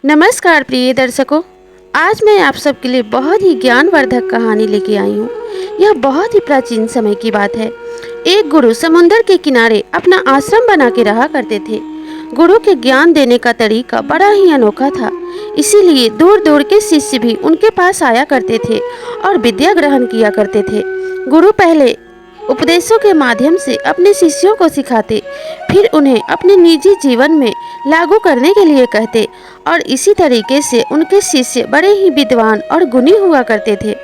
नमस्कार प्रिय दर्शकों। आज मैं आप सबके लिए बहुत ही ज्ञानवर्धक कहानी लेके आई हूँ। यह बहुत ही प्राचीन समय की बात है। एक गुरु समुद्र के किनारे अपना आश्रम बना के रहा करते थे। गुरु के ज्ञान देने का तरीका बड़ा ही अनोखा था, इसीलिए दूर दूर के शिष्य भी उनके पास आया करते थे और विद्या ग्रहण किया करते थे। गुरु पहले उपदेशों के माध्यम से अपने शिष्यों को सिखाते, फिर उन्हें अपने निजी जीवन में लागू करने के लिए कहते और इसी तरीके से उनके शिष्य बड़े ही विद्वान और गुणी हुआ करते थे।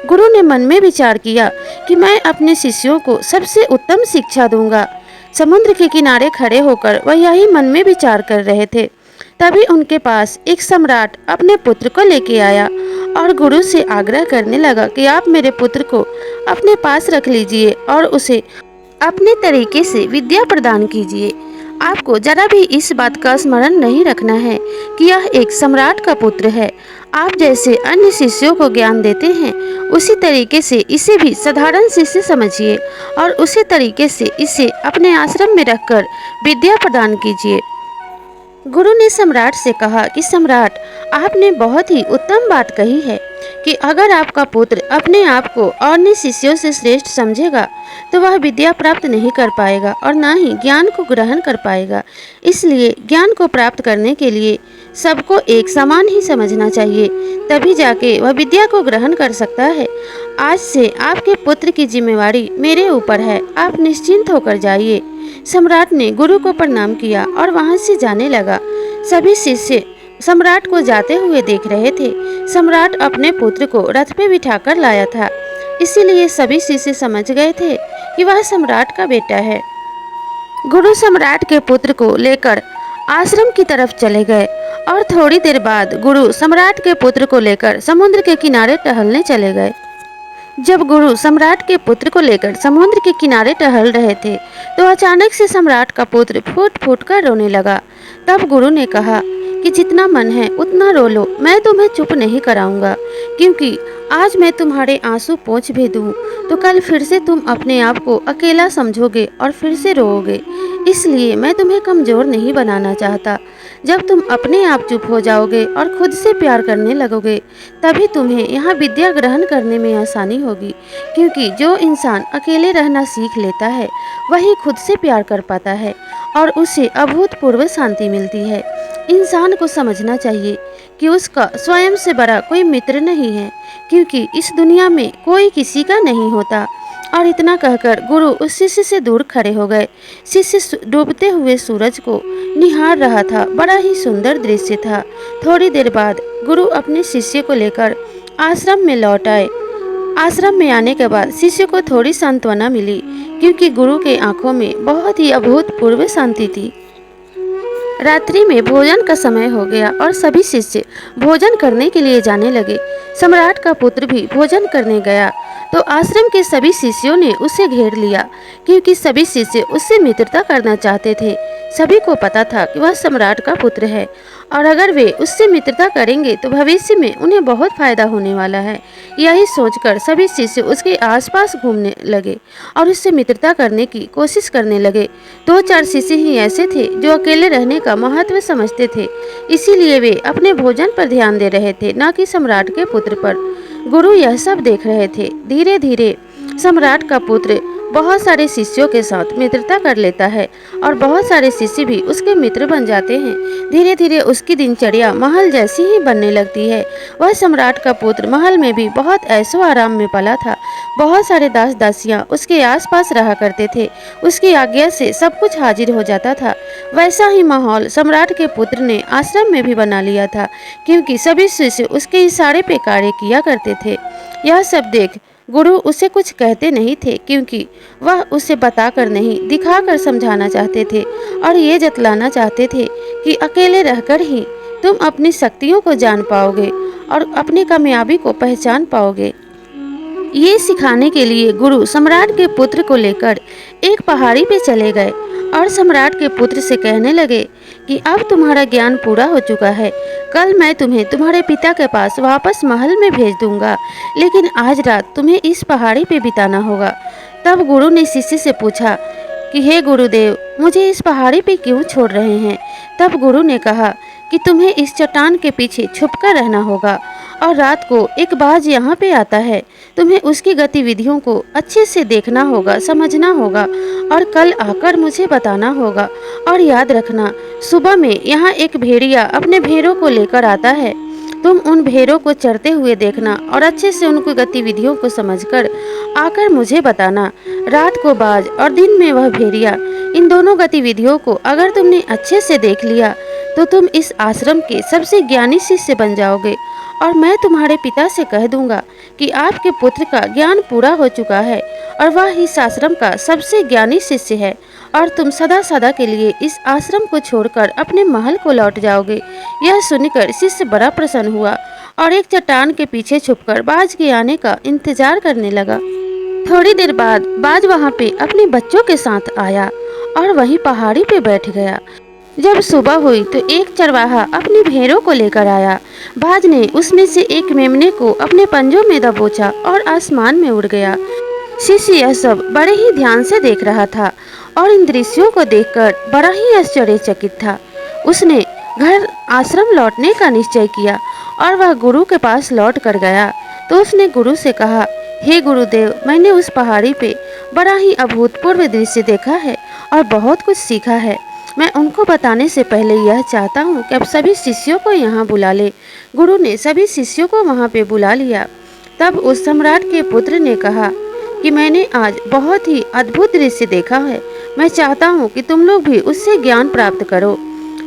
गुरु ने मन में विचार किया कि मैं अपने शिष्यों को सबसे उत्तम शिक्षा दूंगा। समुद्र के किनारे खड़े होकर वह यही मन में विचार कर रहे थे। तभी उनके पास एक सम्राट अपने पुत्र को लेके आया और गुरु से आग्रह करने लगा कि आप मेरे पुत्र को अपने पास रख लीजिए और उसे अपने तरीके से विद्या प्रदान कीजिए। आपको जरा भी इस बात का स्मरण नहीं रखना है कि यह एक सम्राट का पुत्र है। आप जैसे अन्य शिष्यों को ज्ञान देते हैं, उसी तरीके से इसे भी साधारण शिष्य समझिए और उसी तरीके से इसे अपने आश्रम में रखकर विद्या प्रदान कीजिए। गुरु ने सम्राट से कहा कि सम्राट, आपने बहुत ही उत्तम बात कही है कि अगर आपका पुत्र अपने आप को अन्य शिष्यों से श्रेष्ठ समझेगा तो वह विद्या प्राप्त नहीं कर पाएगा और न ही ज्ञान को ग्रहण कर पाएगा। इसलिए ज्ञान को प्राप्त करने के लिए सबको एक समान ही समझना चाहिए, तभी जाके वह विद्या को ग्रहण कर सकता है। आज से आपके पुत्र की जिम्मेवारी मेरे ऊपर है, आप निश्चिंत होकर जाइए। सम्राट ने गुरु को प्रणाम किया और वहां से जाने लगा। सभी शिष्य सम्राट को जाते हुए देख रहे थे। सम्राट अपने पुत्र को रथ पे बिठाकर लाया था, इसीलिए सभी शिष्य समझ गए थे कि वह सम्राट का बेटा है। गुरु सम्राट के पुत्र को लेकर आश्रम की तरफ चले गए और थोड़ी देर बाद गुरु सम्राट के पुत्र को लेकर समुद्र के किनारे टहलने चले गए। जब गुरु सम्राट के पुत्र को लेकर समुद्र के किनारे टहल रहे थे तो अचानक से सम्राट का पुत्र फूट फूट कर रोने लगा। तब गुरु ने कहा कि जितना मन है उतना रो लो, मैं तुम्हें चुप नहीं कराऊंगा, क्योंकि आज मैं तुम्हारे आंसू पोंछ भी दूं तो कल फिर से तुम अपने आप को अकेला समझोगे और फिर से रोओगे। इसलिए मैं तुम्हें कमज़ोर नहीं बनाना चाहता। जब तुम अपने आप चुप हो जाओगे और खुद से प्यार करने लगोगे, तभी तुम्हें यहाँ विद्या ग्रहण करने में आसानी होगी, क्योंकि जो इंसान अकेले रहना सीख लेता है वही खुद से प्यार कर पाता है और उसे अभूतपूर्व शांति मिलती है। इंसान को समझना चाहिए कि उसका स्वयं से बड़ा कोई मित्र नहीं है, क्योंकि इस दुनिया में कोई किसी का नहीं होता। और इतना कहकर गुरु उस शिष्य से दूर खड़े हो गए। शिष्य डूबते हुए सूरज को निहार रहा था। बड़ा ही सुंदर दृश्य था। थोड़ी देर बाद गुरु अपने शिष्य को लेकर आश्रम में लौट आए। आश्रम में आने के बाद शिष्य को थोड़ी सांत्वना मिली, क्योंकि गुरु के आंखों में बहुत ही अभूतपूर्व शांति थी। रात्रि में भोजन का समय हो गया और सभी शिष्य भोजन करने के लिए जाने लगे। सम्राट का पुत्र भी भोजन करने गया तो आश्रम के सभी शिष्यों ने उसे घेर लिया, क्योंकि सभी शिष्य उससे मित्रता करना चाहते थे। सभी को पता था कि वह सम्राट का पुत्र है और अगर वे उससे मित्रता करेंगे तो भविष्य में उन्हें बहुत फायदा होने वाला है। यही सोचकर सभी शिष्य उसके आसपास घूमने लगे और उससे मित्रता करने की कोशिश करने लगे। 2-4 शिष्य ही ऐसे थे जो अकेले रहने का महत्व समझते थे, इसीलिए वे अपने भोजन पर ध्यान दे रहे थे, न कि सम्राट के पुत्र पर। गुरु यह सब देख रहे थे। धीरे धीरे सम्राट का पुत्र बहुत सारे शिष्यों के साथ मित्रता कर लेता है और बहुत सारे शिष्य भी उसके मित्र बन जाते हैं। धीरे धीरे उसकी दिनचर्या महल जैसी ही बनने लगती है। वह सम्राट का पुत्र महल में भी बहुत ऐशो आराम में पला था। बहुत सारे दास दासियां उसके आसपास रहा करते थे। उसकी आज्ञा से सब कुछ हाजिर हो जाता था। वैसा ही माहौल सम्राट के पुत्र ने आश्रम में भी बना लिया था, क्योंकि सभी शिष्य उसके इशारे पे कार्य किया करते थे। यह सब देख गुरु उसे कुछ कहते नहीं थे, क्योंकि वह उसे बताकर नहीं, दिखाकर समझाना चाहते थे और ये जतलाना चाहते थे कि अकेले रहकर ही तुम अपनी शक्तियों को जान पाओगे और अपनी कामयाबी को पहचान पाओगे। ये सिखाने के लिए गुरु सम्राट के पुत्र को लेकर एक पहाड़ी पे चले गए और सम्राट के पुत्र से कहने लगे कि अब तुम्हारा ज्ञान पूरा हो चुका है। कल मैं तुम्हें तुम्हारे पिता के पास वापस महल में भेज दूंगा, लेकिन आज रात तुम्हें इस पहाड़ी पे बिताना होगा। तब गुरु ने शिष्य से पूछा कि हे गुरुदेव, मुझे इस पहाड़ी पे क्यों छोड़ रहे हैं? तब गुरु ने कहा कि तुम्हें इस चट्टान के पीछे छुपकर रहना होगा और रात को एक बाज यहाँ पे आता है। तुम्हें उसकी गतिविधियों को अच्छे से देखना होगा, समझना होगा और कल आकर मुझे बताना होगा। और याद रखना, सुबह में यहाँ एक भेड़िया अपने भेड़ों को लेकर आता है। तुम उन भेड़ों को चरते हुए देखना और अच्छे से उनकी गतिविधियों को समझकर आकर मुझे बताना। रात को बाज और दिन में वह भेड़िया, इन दोनों गतिविधियों को अगर तुमने अच्छे से देख लिया तो तुम इस आश्रम के सबसे ज्ञानी शिष्य बन जाओगे। और मैं तुम्हारे पिता से कह दूंगा कि आपके पुत्र का ज्ञान पूरा हो चुका है और वह इस आश्रम का सबसे ज्ञानी शिष्य है और तुम सदा सदा के लिए इस आश्रम को छोड़कर अपने महल को लौट जाओगे। यह सुनकर शिष्य बड़ा प्रसन्न हुआ और एक चट्टान के पीछे छुपकर बाज के आने का इंतजार करने लगा। थोड़ी देर बाद बाज वहाँ पे अपने बच्चों के साथ आया और वहीं पहाड़ी पे बैठ गया। जब सुबह हुई तो एक चरवाहा अपनी भेड़ों को लेकर आया। बाज ने उसमें से एक मेमने को अपने पंजों में दबोचा और आसमान में उड़ गया। शिष्य यह सब बड़े ही ध्यान से देख रहा था और इन दृश्यों को देखकर बड़ा ही आश्चर्यचकित था। उसने घर आश्रम लौटने का निश्चय किया और वह गुरु के पास लौट कर गया। तो उसने गुरु से कहा, हे गुरुदेव, मैंने उस पहाड़ी पे बड़ा ही अभूतपूर्व दृश्य देखा है और बहुत कुछ सीखा है। मैं उनको बताने से पहले यह चाहता हूँ कि अब सभी शिष्यों को यहाँ बुला ले। गुरु ने सभी शिष्यों को वहाँ पे बुला लिया। तब उस सम्राट के पुत्र ने कहा कि मैंने आज बहुत ही अद्भुत दृश्य देखा है। मैं चाहता हूँ कि तुम लोग भी उससे ज्ञान प्राप्त करो।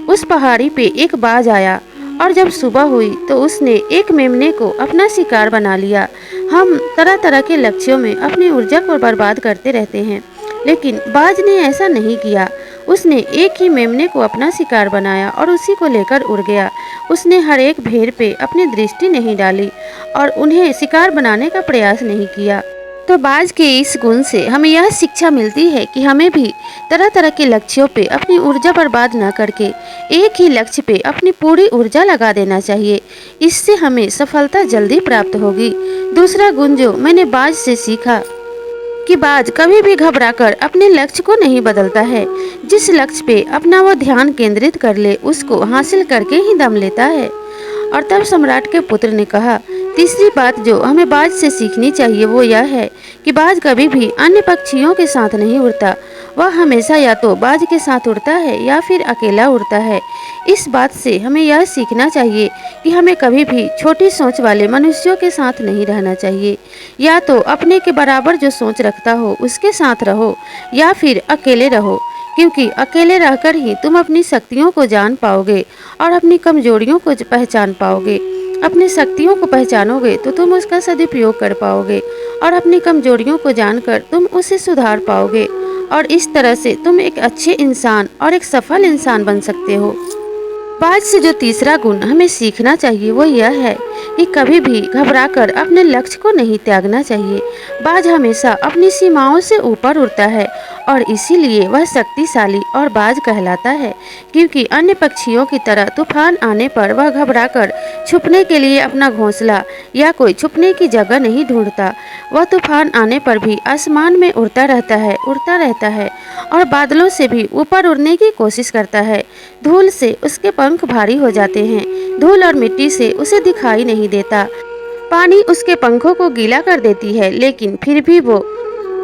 उस पहाड़ी पे एक बाज आया और जब सुबह हुई तो उसने एक मेमने को अपना शिकार बना लिया। हम तरह तरह के लक्ष्यों में अपनी ऊर्जा को बर्बाद करते रहते हैं, लेकिन बाज ने ऐसा नहीं किया। उसने एक ही मेमने को अपना शिकार बनाया और उसी को लेकर उड़ गया। उसने हर एक भेड़ पे अपनी दृष्टि नहीं डाली और उन्हें शिकार बनाने का प्रयास नहीं किया। तो बाज के इस गुण से हमें यह शिक्षा मिलती है कि हमें भी तरह तरह के लक्ष्यों पे अपनी ऊर्जा बर्बाद न करके एक ही लक्ष्य पे अपनी पूरी ऊर्जा लगा देना चाहिए। इससे हमें सफलता जल्दी प्राप्त होगी। दूसरा गुण जो मैंने बाज से सीखा कि बाज कभी भी घबराकर अपने लक्ष्य को नहीं बदलता है। जिस लक्ष्य पे अपना वो ध्यान केंद्रित कर ले उसको हासिल करके ही दम लेता है। और तब सम्राट के पुत्र ने कहा, तीसरी बात जो हमें बाज से सीखनी चाहिए वो यह है कि बाज कभी भी अन्य पक्षियों के साथ नहीं उड़ता। वह हमेशा या तो बाज के साथ उड़ता है या फिर अकेला उड़ता है। इस बात से हमें यह सीखना चाहिए कि हमें कभी भी छोटी सोच वाले मनुष्यों के साथ नहीं रहना चाहिए। या तो अपने के बराबर जो सोच रखता हो उसके साथ रहो या फिर अकेले रहो, क्योंकि अकेले रहकर ही तुम अपनी शक्तियों को जान पाओगे और अपनी कमजोरियों को पहचान पाओगे। अपनी शक्तियों को पहचानोगे तो तुम उसका सदुपयोग कर पाओगे और अपनी कमजोरियों को जानकर तुम उसे सुधार पाओगे और इस तरह से तुम एक अच्छे इंसान और एक सफल इंसान बन सकते हो। बाज से जो तीसरा गुण हमें सीखना चाहिए वो यह है कि कभी भी घबराकर अपने लक्ष्य को नहीं त्यागना चाहिए। बाज हमेशा अपनी सीमाओं से ऊपर उड़ता है और इसीलिए वह शक्तिशाली और बाज कहलाता है, क्योंकि अन्य पक्षियों की तरह तूफान आने पर वह घबराकर छुपने के लिए अपना घोंसला या कोई छुपने की जगह नहीं ढूंढता। वह तूफान आने पर भी आसमान में उड़ता रहता है और बादलों से भी ऊपर उड़ने की कोशिश करता है। धूल से उसके पंख भारी हो जाते हैं, धूल और मिट्टी से उसे दिखाई नहीं देता। पानी उसके पंखों को गीला कर देती है, लेकिन फिर भी वो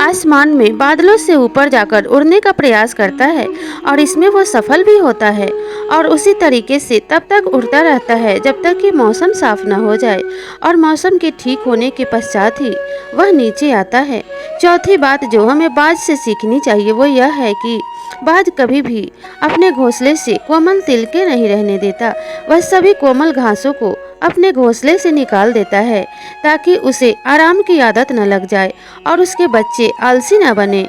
आसमान में बादलों से ऊपर जाकर उड़ने का प्रयास करता है और इसमें वो सफल भी होता है। और उसी तरीके से तब तक उड़ता रहता है जब तक कि मौसम साफ न हो जाए और मौसम के ठीक होने के पश्चात ही वह नीचे आता है। चौथी बात जो हमें बाज से सीखनी चाहिए वो यह है कि बाज कभी भी अपने घोंसले से कोमल तिलके नहीं रहने देता। वह सभी कोमल घासों को अपने घोंसले से निकाल देता है ताकि उसे आराम की आदत न लग जाए और उसके बच्चे आलसी न बने।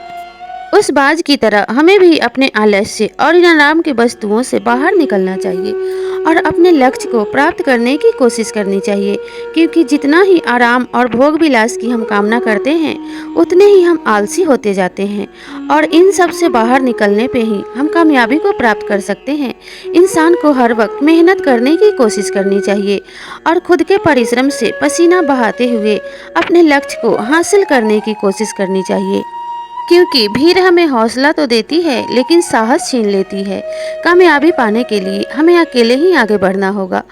उस बाज की तरह हमें भी अपने आलस्य और इन आराम की वस्तुओं से बाहर निकलना चाहिए और अपने लक्ष्य को प्राप्त करने की कोशिश करनी चाहिए, क्योंकि जितना ही आराम और भोग विलास की हम कामना करते हैं उतने ही हम आलसी होते जाते हैं और इन सब से बाहर निकलने पे ही हम कामयाबी को प्राप्त कर सकते हैं। इंसान को हर वक्त मेहनत करने की कोशिश करनी चाहिए और खुद के परिश्रम से पसीना बहाते हुए अपने लक्ष्य को हासिल करने की कोशिश करनी चाहिए। क्योंकि भीड़ हमें हौसला तो देती है लेकिन साहस छीन लेती है। कामयाबी पाने के लिए हमें अकेले ही आगे बढ़ना होगा।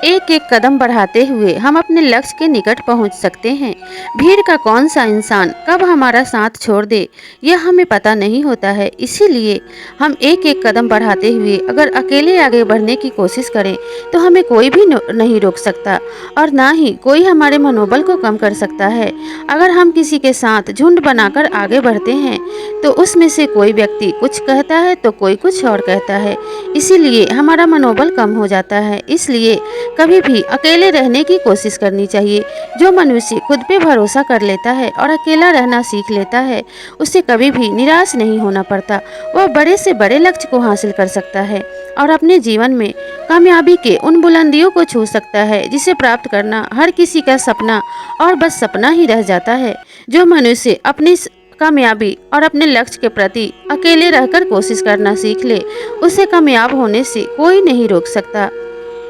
एक एक कदम बढ़ाते हुए हम अपने लक्ष्य के निकट पहुंच सकते हैं। भीड़ का कौन सा इंसान कब हमारा साथ छोड़ दे यह हमें पता नहीं होता है। इसीलिए हम एक एक कदम बढ़ाते हुए अगर अकेले आगे बढ़ने की कोशिश करें तो हमें कोई भी नहीं रोक सकता और ना ही कोई हमारे मनोबल को कम कर सकता है। अगर हम किसी के साथ झुंड बनाकर आगे बढ़ते हैं तो उसमें से कोई व्यक्ति कुछ कहता है तो कोई कुछ और कहता है, इसीलिए हमारा मनोबल कम हो जाता है। इसलिए कभी भी अकेले रहने की कोशिश करनी चाहिए। जो मनुष्य खुद पे भरोसा कर लेता है और अकेला रहना सीख लेता है उसे कभी भी निराश नहीं होना पड़ता। वह बड़े से बड़े लक्ष्य को हासिल कर सकता है और अपने जीवन में कामयाबी के उन बुलंदियों को छू सकता है जिसे प्राप्त करना हर किसी का सपना और बस सपना ही रह जाता है। जो मनुष्य अपनी कामयाबी और अपने लक्ष्य के प्रति अकेले रहकर कोशिश करना सीख ले उसे कामयाब होने से कोई नहीं रोक सकता।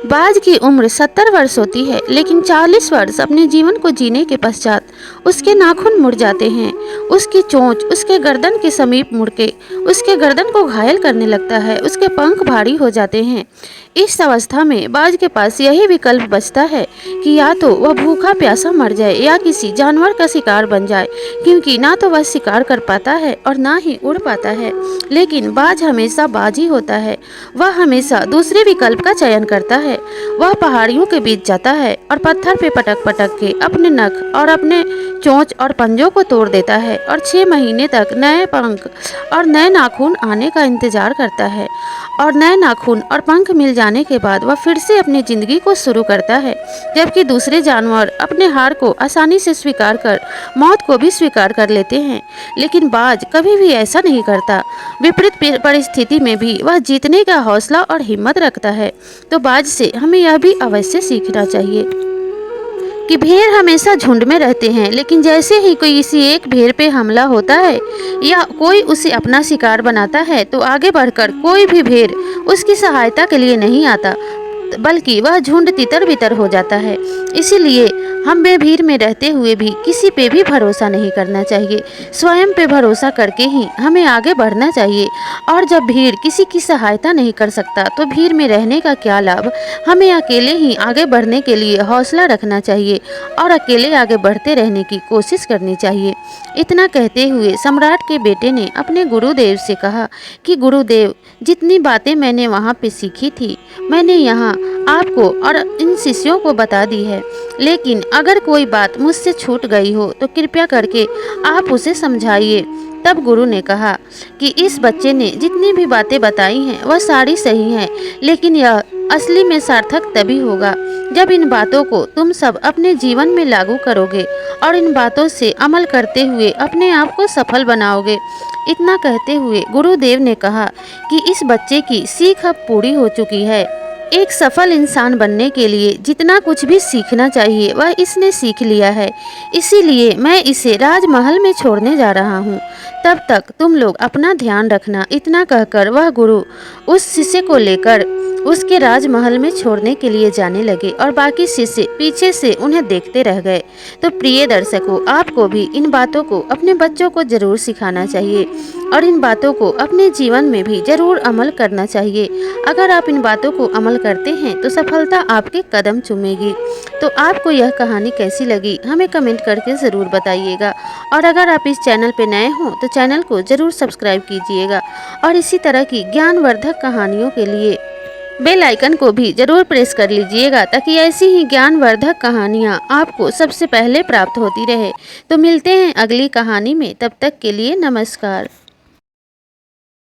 बाज की उम्र 70 वर्ष होती है लेकिन 40 वर्ष अपने जीवन को जीने के पश्चात उसके नाखून मुड़ जाते हैं। उसकी चोंच उसके गर्दन के समीप मुड़ के उसके गर्दन को घायल करने लगता है। उसके पंख भारी हो जाते हैं। इस अवस्था में बाज के पास यही विकल्प बचता है कि या तो वह भूखा प्यासा मर जाए या किसी जानवर का शिकार बन जाए, क्योंकि ना तो वह शिकार कर पाता है और ना ही उड़ पाता है। लेकिन बाज हमेशा बाज ही होता है। वह हमेशा दूसरे विकल्प का चयन करता है। वह पहाड़ियों के बीच जाता है और पत्थर पे पटक पटक के अपने नख और अपने चोंच और पंजों को तोड़ देता है और 6 महीने तक नए पंख और नए नाखून आने का इंतजार करता है। और नए नाखून और पंख मिल जाने के बाद वह फिर से अपनी जिंदगी को शुरू करता है। जबकि दूसरे जानवर अपने हार को आसानी से स्वीकार कर मौत को भी स्वीकार कर लेते हैं, लेकिन बाज कभी भी ऐसा नहीं करता। विपरीत परिस्थिति में भी वह जीतने का हौसला और हिम्मत रखता है। तो बाज से हमें यह भी अवश्य सीखना चाहिए कि भेड़ हमेशा झुंड में रहते हैं, लेकिन जैसे ही कोई किसी एक भेड़ पे हमला होता है या कोई उसे अपना शिकार बनाता है तो आगे बढ़कर कोई भी भेड़ उसकी सहायता के लिए नहीं आता, बल्कि वह झुंड तितर बितर हो जाता है। इसीलिए हमें भीड़ में रहते हुए भी किसी पे भी भरोसा नहीं करना चाहिए। स्वयं पे भरोसा करके ही हमें आगे बढ़ना चाहिए। और जब भीड़ किसी की सहायता नहीं कर सकता तो भीड़ में रहने का क्या लाभ। हमें अकेले ही आगे बढ़ने के लिए हौसला रखना चाहिए और अकेले आगे बढ़ते रहने की कोशिश करनी चाहिए। इतना कहते हुए सम्राट के बेटे ने अपने गुरुदेव से कहा कि गुरुदेव, जितनी बातें मैंने वहाँ पे सीखी थी मैंने यहाँ आपको और इन शिष्यों को बता दी है, लेकिन अगर कोई बात मुझसे छूट गई हो तो कृपया करके आप उसे समझाइए। तब गुरु ने कहा कि इस बच्चे ने जितनी भी बातें बताई हैं वह सारी सही हैं, लेकिन यह असली में सार्थक तभी होगा जब इन बातों को तुम सब अपने जीवन में लागू करोगे और इन बातों से अमल करते हुए अपने आप को सफल बनाओगे। इतना कहते हुए गुरुदेव ने कहा कि इस बच्चे की सीख अब पूरी हो चुकी है। एक सफल इंसान बनने के लिए जितना कुछ भी सीखना चाहिए वह इसने सीख लिया है, इसीलिए मैं इसे राजमहल में छोड़ने जा रहा हूँ। तब तक तुम लोग अपना ध्यान रखना। इतना कहकर वह गुरु उस शिष्य को लेकर उसके राजमहल में छोड़ने के लिए जाने लगे और बाकी शिष्य पीछे से उन्हें देखते रह गए। तो प्रिय दर्शकों, आपको भी इन बातों को अपने बच्चों को जरूर सिखाना चाहिए और इन बातों को अपने जीवन में भी जरूर अमल करना चाहिए। अगर आप इन बातों को अमल करते हैं तो सफलता आपके कदम चूमेगी। तो आपको यह कहानी कैसी लगी हमें कमेंट करके ज़रूर बताइएगा। और अगर आप इस चैनल पर नए हों तो चैनल को ज़रूर सब्सक्राइब कीजिएगा और इसी तरह की ज्ञानवर्धक कहानियों के लिए बेल आइकन को भी जरूर प्रेस कर लीजिएगा, ताकि ऐसी ही ज्ञानवर्धक कहानियाँ आपको सबसे पहले प्राप्त होती रहे। तो मिलते हैं अगली कहानी में, तब तक के लिए नमस्कार।